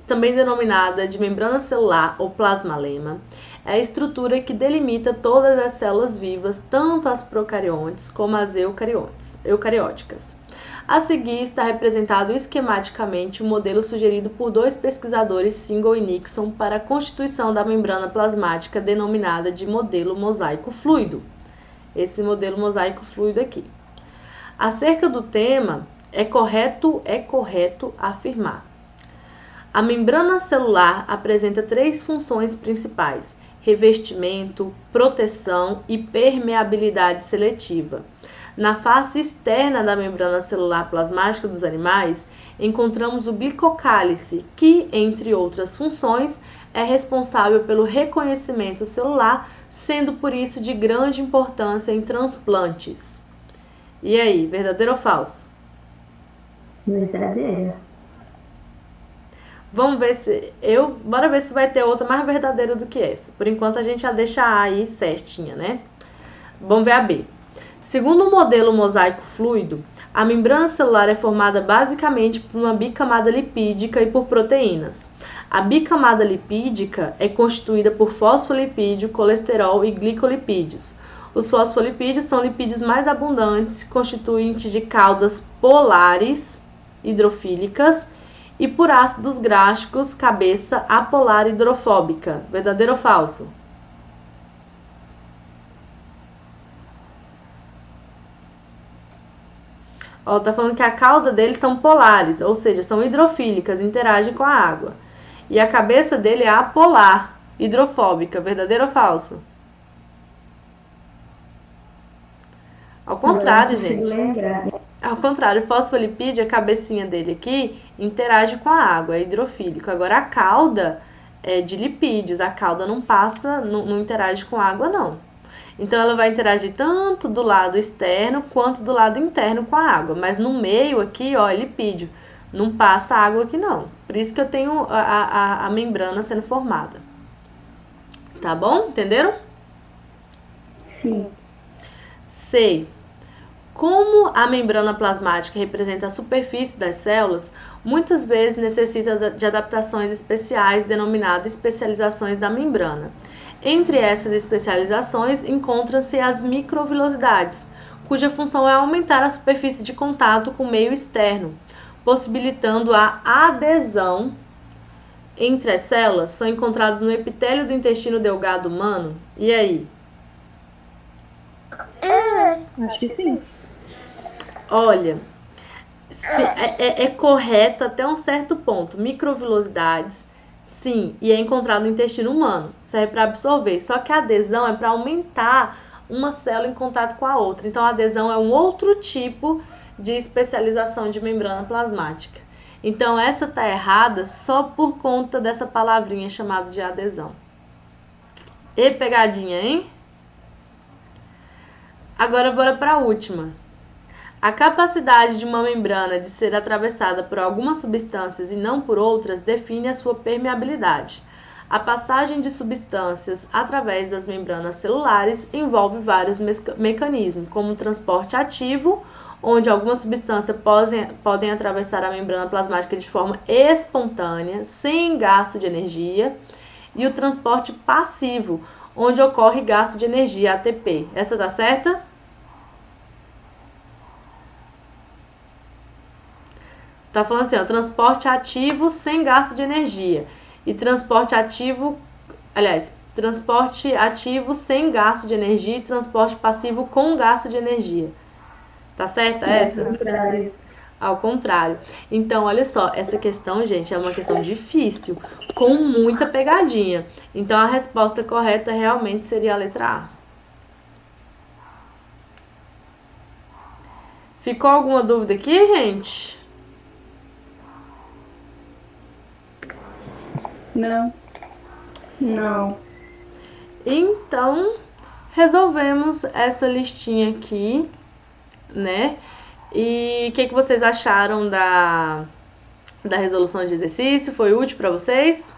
também denominada de membrana celular ou plasmalema, é a estrutura que delimita todas as células vivas, tanto as procariontes como as eucarióticas. A seguir está representado esquematicamente o modelo sugerido por dois pesquisadores, Single e Nixon, para a constituição da membrana plasmática denominada de modelo mosaico fluido. Esse modelo mosaico fluido aqui. Acerca do tema, é correto afirmar. A membrana celular apresenta três funções principais: revestimento, proteção e permeabilidade seletiva. Na face externa da membrana celular plasmática dos animais, encontramos o glicocálice, que, entre outras funções, é responsável pelo reconhecimento celular, sendo por isso de grande importância em transplantes. E aí, verdadeiro ou falso? Verdadeira. Vamos ver se... Bora ver se vai ter outra mais verdadeira do que essa. Por enquanto a gente já deixa a aí certinha, né? Vamos ver a B. Segundo o modelo mosaico fluido, a membrana celular é formada basicamente por uma bicamada lipídica e por proteínas. A bicamada lipídica é constituída por fosfolipídio, colesterol e glicolipídios. Os fosfolipídios são lipídios mais abundantes, constituintes de caudas polares hidrofílicas e por ácidos gráficos, cabeça apolar hidrofóbica. Verdadeiro ou falso? Ó, tá falando que a cauda deles são polares, ou seja, são hidrofílicas, interagem com a água. E a cabeça dele é apolar, hidrofóbica. Verdadeiro ou falso? Ao contrário, gente. Ao contrário, o fosfolipídio, a cabecinha dele aqui, interage com a água, é hidrofílico. Agora, a cauda é de lipídios, a cauda não passa, não interage com a água, não. Então, ela vai interagir tanto do lado externo quanto do lado interno com a água. Mas no meio aqui, ó, é lipídio. Não passa água aqui, não. Por isso que eu tenho a membrana sendo formada. Tá bom? Entenderam? Sim. C. Como a membrana plasmática representa a superfície das células, muitas vezes necessita de adaptações especiais denominadas especializações da membrana. Entre essas especializações encontram-se as microvilosidades, cuja função é aumentar a superfície de contato com o meio externo, possibilitando a adesão entre as células. São encontrados no epitélio do intestino delgado humano. E aí? Acho que sim. Olha, é correto até um certo ponto. Microvilosidades, sim, e é encontrado no intestino humano. Serve para absorver. Só que a adesão é para aumentar uma célula em contato com a outra. Então, a adesão é um outro tipo de especialização de membrana plasmática. Então, essa tá errada só por conta dessa palavrinha chamada de adesão. E pegadinha, hein? Agora, bora para a última. A capacidade de uma membrana de ser atravessada por algumas substâncias e não por outras define a sua permeabilidade. A passagem de substâncias através das membranas celulares envolve vários mecanismos, como o transporte ativo, onde algumas substâncias podem atravessar a membrana plasmática de forma espontânea, sem gasto de energia, e o transporte passivo, onde ocorre gasto de energia, ATP. Essa tá certa? Tá falando assim, ó, transporte ativo sem gasto de energia. E transporte ativo sem gasto de energia e transporte passivo com gasto de energia. Tá certa essa? Ao contrário. Então, olha só, essa questão, gente, é uma questão difícil, com muita pegadinha. Então, a resposta correta realmente seria a letra A. Ficou alguma dúvida aqui, gente? Não. Não. Então, resolvemos essa listinha aqui, né? E o que vocês acharam da resolução de exercício? Foi útil para vocês?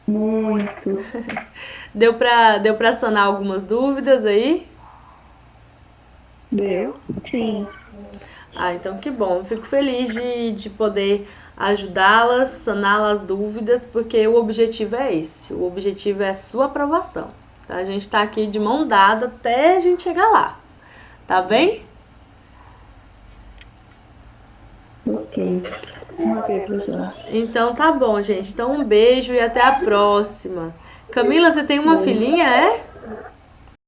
Muito. Deu para sanar algumas dúvidas aí? Deu? Sim. Ah, então que bom. Fico feliz de poder ajudá-las, sanar as dúvidas, porque o objetivo é esse. O objetivo é a sua aprovação. Tá? A gente tá aqui de mão dada até a gente chegar lá. Tá bem? Ok. Ok, professora. Então tá bom, gente. Então um beijo e até a próxima. Camila, você tem uma filhinha, é?